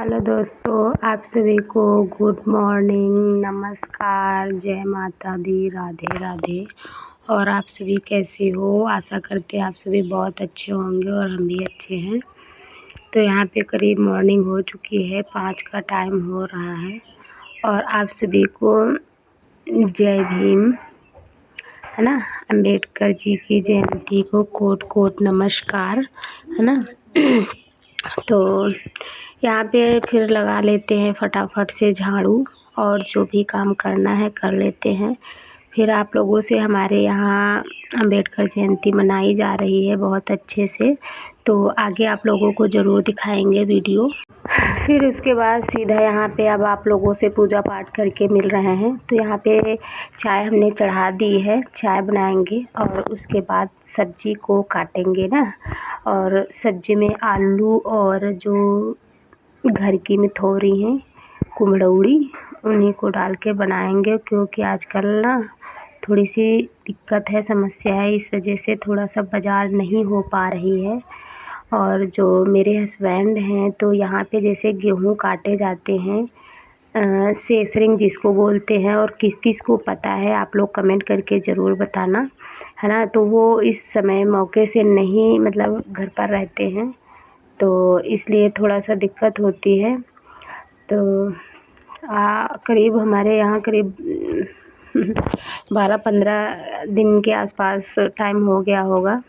Hello दोस्तों, आप सभी को गुड मॉर्निंग, नमस्कार, जय माता दी, राधे राधे। और आप सभी कैसे हो? आशा करते हैं आप सभी बहुत अच्छे होंगे और हम भी अच्छे हैं। तो यहाँ पे करीब मॉर्निंग हो चुकी है, 5 का टाइम हो रहा है और आप सभी को जय भीम, है ना। अम्बेडकर जी की जयंती को कोट कोट नमस्कार, है ना। तो यहाँ पे फिर लगा लेते हैं फटाफट से झाड़ू और जो भी काम करना है कर लेते हैं। फिर आप लोगों से हमारे यहाँ अम्बेडकर जयंती मनाई जा रही है बहुत अच्छे से, तो आगे आप लोगों को ज़रूर दिखाएंगे वीडियो। फिर उसके बाद सीधा यहाँ पे अब आप लोगों से पूजा पाठ करके मिल रहे हैं। तो यहाँ पे चाय हमने चढ़ा दी है, चाय बनाएंगे और उसके बाद सब्जी को काटेंगे ना। और सब्जी में आलू और जो घर की मिथौरी हैं कुम्हड़ौरी, उन्हीं को डाल के बनाएंगे, क्योंकि आजकल ना थोड़ी सी दिक्कत है, समस्या है, इस वजह से थोड़ा सा बाज़ार नहीं हो पा रही है। और जो मेरे हस्बैंड हैं तो यहाँ पे जैसे गेहूँ काटे जाते हैं, सेसरिंग जिसको बोलते हैं, और किस किस को पता है आप लोग कमेंट करके ज़रूर बताना, है ना। तो वो इस समय मौके से नहीं मतलब घर पर रहते हैं, तो इसलिए थोड़ा सा दिक्कत होती है। तो करीब हमारे यहाँ करीब 12-15 दिन के आसपास टाइम हो गया होगा,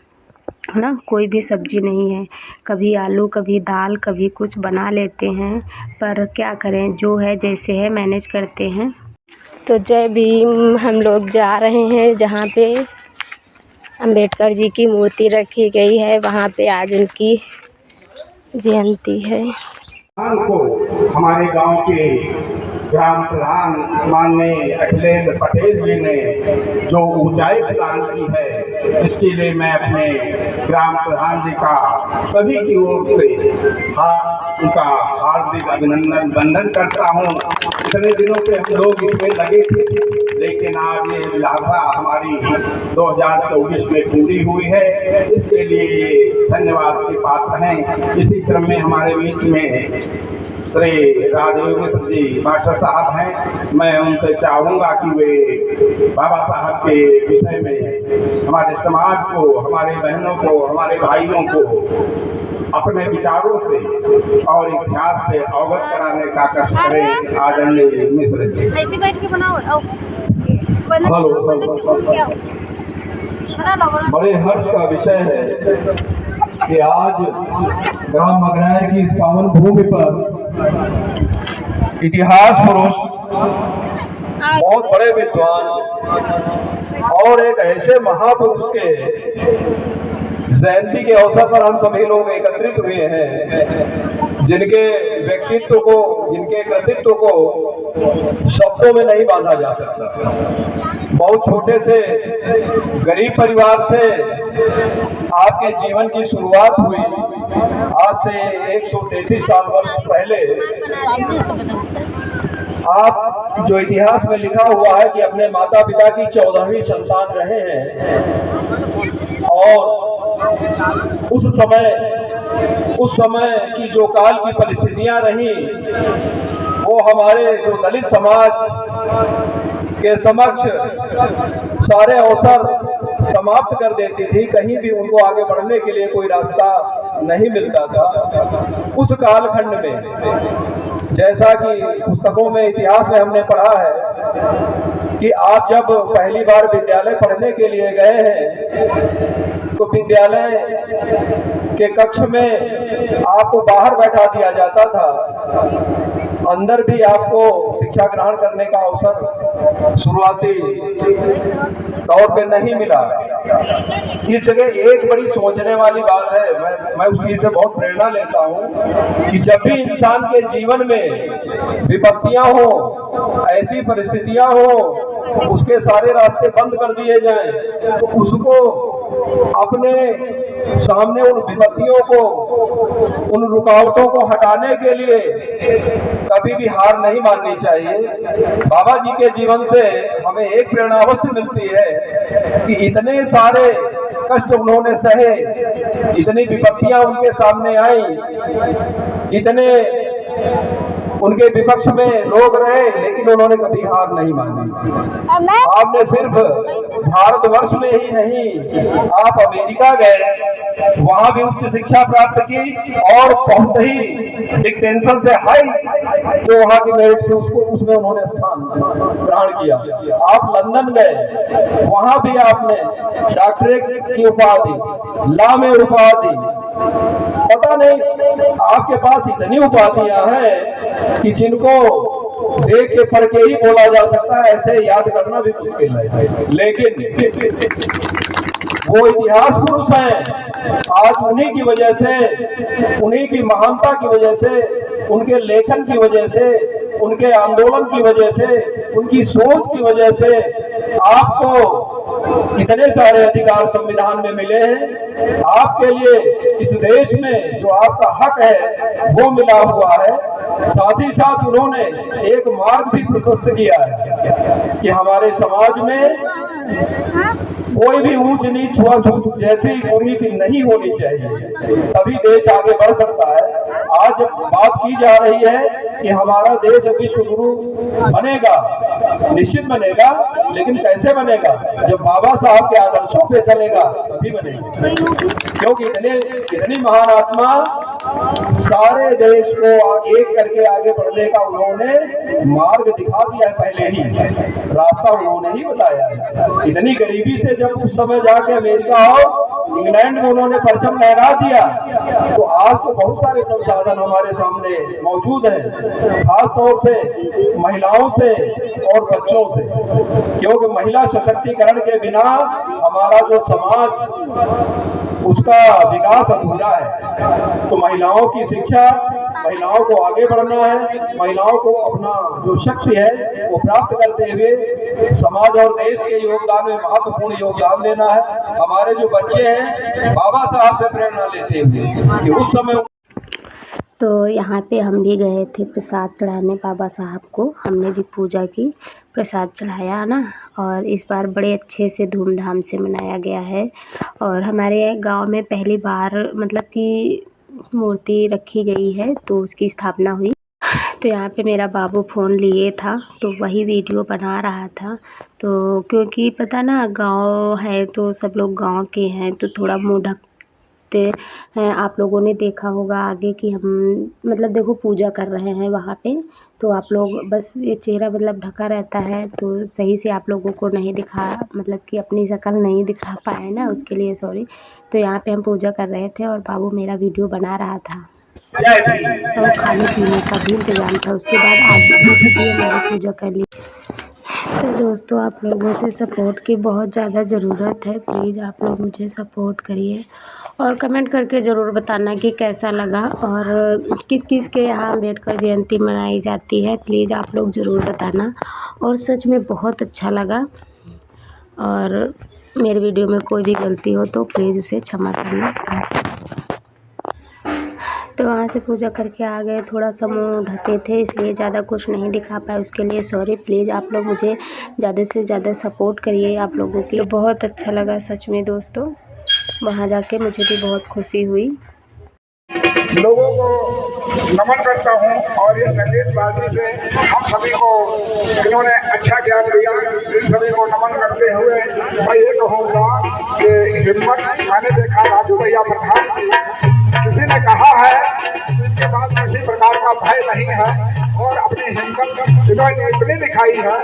है ना। कोई भी सब्ज़ी नहीं है, कभी आलू कभी दाल कभी कुछ बना लेते हैं, पर क्या करें, जो है जैसे है मैनेज करते हैं। तो जय भीम, हम लोग जा रहे हैं जहाँ पे अम्बेडकर जी की मूर्ति रखी गई है, वहाँ पे आज उनकी जयंती है। को हमारे गांव के ग्राम प्रधान माननीय अखिलेश पटेल जी ने जो ऊंचाई प्रदान की है, इसके लिए मैं अपने ग्राम प्रधान जी का सभी की ओर से उनका हार्दिक अभिनंदन वंदन करता हूँ। इतने दिनों से हम लोग इसमें लगे थे, लेकिन आज ये विलासा हमारी 2024 में पूरी हुई है, इसके लिए ये धन्यवाद के पात्र हैं। इसी क्रम में हमारे बीच में श्री राजयोगेश जी मास्टर साहब हैं। मैं उनसे चाहूँगा कि वे बाबा साहब के विषय में हमारे समाज को, हमारे बहनों को, हमारे भाइयों को अपने विचारों से और इतिहास से अवगत कराने का कष्ट करें। आदरणीय मिश्र जी। बड़े हर्ष का विषय है कि आज ग्राम मगनायर की इस पावन भूमि पर इतिहास पुरुष, बहुत बड़े विद्वान और एक ऐसे महापुरुष के जयंती के अवसर पर हम सभी लोग एकत्रित हुए हैं, जिनके व्यक्तित्व को, जिनके कृतित्व को शब्दों में नहीं बांधा जा सकता। बहुत छोटे से गरीब परिवार से आपके जीवन की शुरुआत हुई। आज से 133 साल वर्ष पहले आप, जो इतिहास में लिखा हुआ है कि अपने माता पिता की 14वीं संतान रहे हैं, और उस समय की जो काल की परिस्थितियां रही, वो हमारे जो दलित समाज के समक्ष सारे अवसर समाप्त कर देती थी। कहीं भी उनको आगे बढ़ने के लिए कोई रास्ता नहीं मिलता था। उस कालखंड में, जैसा कि पुस्तकों में, इतिहास में हमने पढ़ा है कि आप जब पहली बार विद्यालय पढ़ने के लिए गए हैं, तो विद्यालय के कक्ष में आपको बाहर बैठा दिया जाता था, अंदर भी आपको शिक्षा ग्रहण करने का अवसर शुरुआती तौर पे नहीं मिला। इस जगह एक बड़ी सोचने वाली बात है, मैं उस चीज से बहुत प्रेरणा लेता हूँ कि जब भी इंसान के जीवन में विपत्तियां हो, ऐसी परिस्थितियां हो, उसके सारे रास्ते बंद कर दिए जाएं, तो उसको अपने सामने उन विपत्तियों को, उन रुकावटों को हटाने के लिए कभी भी हार नहीं माननी चाहिए। बाबा जी के जीवन से हमें एक प्रेरणा अवश्य मिलती है कि इतने सारे कष्ट उन्होंने सहे, इतनी विपत्तियां उनके सामने आई, इतने उनके विपक्ष में लोग रहे, लेकिन उन्होंने कभी हार नहीं मानी। आपने सिर्फ भारतवर्ष में ही नहीं, आप अमेरिका गए, वहां भी उच्च शिक्षा प्राप्त की और बहुत ही डिस्टिंक्शन से हाई जो वहां की मेरिट थी उसको उसमें उन्होंने स्थान ग्रहण किया। आप लंदन गए, वहां भी आपने डॉक्टरेट की उपाधि, लॉ में उपाधि, पता नहीं आपके पास इतनी उपाधियां हैं कि जिनको देख के पढ़ के ही बोला जा सकता है, ऐसे याद करना भी मुश्किल है। लेकिन वो इतिहास पुरुष हैं, आज उन्हीं की वजह से, उन्हीं की महानता की वजह से, उनके लेखन की वजह से, उनके आंदोलन की वजह से, उनकी सोच की वजह से आपको इतने सारे अधिकार संविधान में मिले हैं। आपके लिए इस देश में जो आपका हक है वो मिला हुआ है। साथ ही साथ उन्होंने एक मार्ग भी प्रशस्त किया है कि हमारे समाज में कोई भी ऊंच नीच छुआछूत जैसी कुरीति नहीं होनी चाहिए, तभी देश आगे बढ़ सकता है। आज बात की जा रही है कि हमारा देश विश्व गुरु बनेगा, निश्चित बनेगा, लेकिन कैसे बनेगा? जब बाबा साहब के आदर्शों पे चलेगा तभी बनेगा। क्योंकि इतनी महान आत्मा सारे देश को एक करके आगे बढ़ने का उन्होंने मार्ग दिखा दिया है, पहले ही रास्ता उन्होंने ही बताया है। इतनी गरीबी से जब उस समय जाके अमेरिका और इंग्लैंड में उन्होंने परचम लहरा दिया, तो आज तो बहुत सारे संसाधन हमारे सामने मौजूद हैं, खासतौर से महिलाओं से और बच्चों से। क्योंकि महिला सशक्तिकरण के बिना हमारा जो समाज उसका विकास अधूरा है। तो महिलाओं की शिक्षा, महिलाओं को आगे बढ़ना है, महिलाओं को अपना जो शक्ति है वो प्राप्त करते हुए समाज और देश के योगदान में महत्वपूर्ण योगदान देना है। हमारे जो बच्चे हैं बाबा साहब से प्रेरणा लेते हुए कि उस समय तो यहाँ पे हम भी गए थे प्रसाद चढ़ाने बाबा साहब को, हमने भी पूजा की, प्रसाद चढ़ाया ना। और इस बार बड़े अच्छे से धूमधाम से मनाया गया है। और हमारे गांव में पहली बार मतलब कि मूर्ति रखी गई है, तो उसकी स्थापना हुई। तो यहाँ पे मेरा बाबू फ़ोन लिए था, तो वही वीडियो बना रहा था। तो क्योंकि पता ना गांव है तो सब लोग गांव के हैं, तो थोड़ा मुँह ढकते हैं। आप लोगों ने देखा होगा आगे कि हम मतलब देखो पूजा कर रहे हैं वहाँ पे, तो आप लोग बस ये चेहरा मतलब ढका रहता है, तो सही से आप लोगों को नहीं दिखा, मतलब कि अपनी शक्ल नहीं दिखा पाए ना, उसके लिए सॉरी। तो यहाँ पे हम पूजा कर रहे थे और बाबू मेरा वीडियो बना रहा था और खाने पीने का भी इंतज़ाम था। उसके बाद आज भी हमारी पूजा कर ली। तो दोस्तों आप लोगों से सपोर्ट की बहुत ज़्यादा ज़रूरत है, प्लीज़ आप लोग मुझे सपोर्ट करिए और कमेंट करके ज़रूर बताना कि कैसा लगा और किस किस के यहाँ अम्बेडकर जयंती मनाई जाती है, प्लीज़ आप लोग ज़रूर बताना। और सच में बहुत अच्छा लगा, और मेरे वीडियो में कोई भी गलती हो तो प्लीज़ उसे क्षमा करना। तो वहाँ से पूजा करके आ गए, थोड़ा सा मुँह ढके थे इसलिए ज़्यादा कुछ नहीं दिखा पाए, उसके लिए सॉरी। प्लीज़ आप लोग मुझे ज़्यादा से ज़्यादा सपोर्ट करिए, आप लोगों की बहुत अच्छा लगा सच में दोस्तों, वहाँ जाके मुझे भी बहुत खुशी हुई। लोगों को नमन करता हूँ और ये संगीत पार्टी से हम सभी को इन्होंने अच्छा ज्ञान दिया, इन सभी को नमन करते हुए मैं ये कहूँगा कि हिम्मत, मैंने देखा राजू भैया प्रधान, किसी ने कहा है इनके पास किसी प्रकार का भय नहीं है और अपनी हिम्मत इन्होंने इतनी दिखाई है।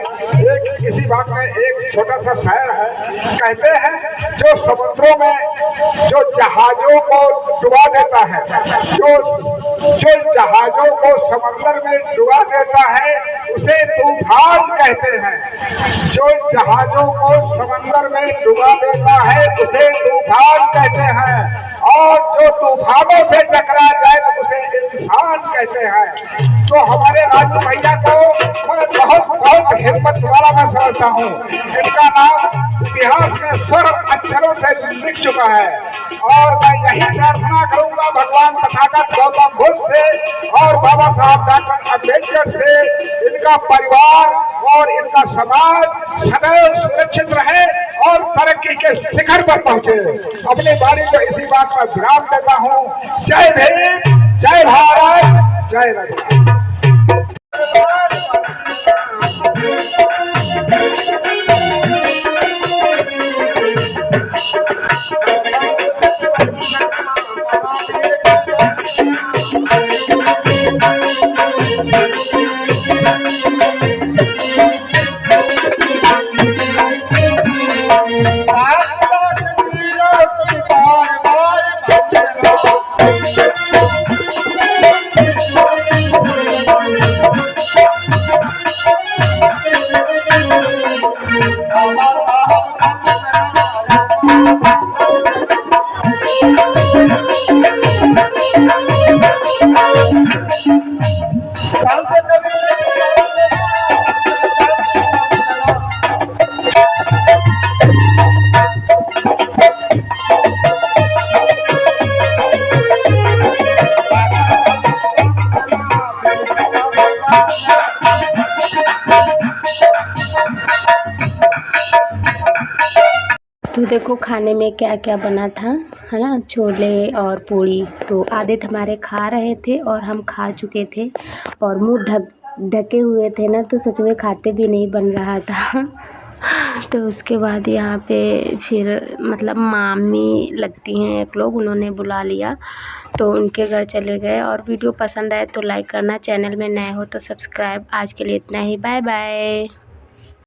एक इसी बात में एक छोटा सा शायर है, कहते हैं जो समुद्रों में जो जहाजों को डुबा देता है, जो जहाजों को समंदर में डुबा देता है उसे तूफान कहते हैं। जो जहाजों को समंदर में डुबा देता है उसे तूफान कहते हैं, और जो तूफानों से टकरा जाए तो उसे इंसान कहते हैं। तो हमारे राजू भैया को मैं बहुत बहुत हिम्मत वाला मैं समझता हूँ। इनका नाम इतिहास में स्वर्ण अक्षरों से लिख चुका है और मैं यही प्रार्थना करूंगा भगवान तथागत गौतम बुद्ध से और बाबा साहब डॉक्टर अम्बेडकर से, इनका परिवार और इनका समाज सदैव सुरक्षित रहे और तरक्की के शिखर पर पहुंचे। अपनी बारी को इसी बात पर विराम देता हूँ। जय भीम, जय भारत, जय राधे। तो देखो खाने में क्या क्या बना था, है ना, छोले और पूड़ी। तो आधे हमारे खा रहे थे और हम खा चुके थे और मुंह ढके हुए थे ना, तो सच में खाते भी नहीं बन रहा था। तो उसके बाद यहाँ पे फिर मतलब मामी लगती हैं एक लोग, उन्होंने बुला लिया तो उनके घर चले गए। और वीडियो पसंद आए तो लाइक करना, चैनल में नए हो तो सब्सक्राइब। आज के लिए इतना ही, बाय बाय।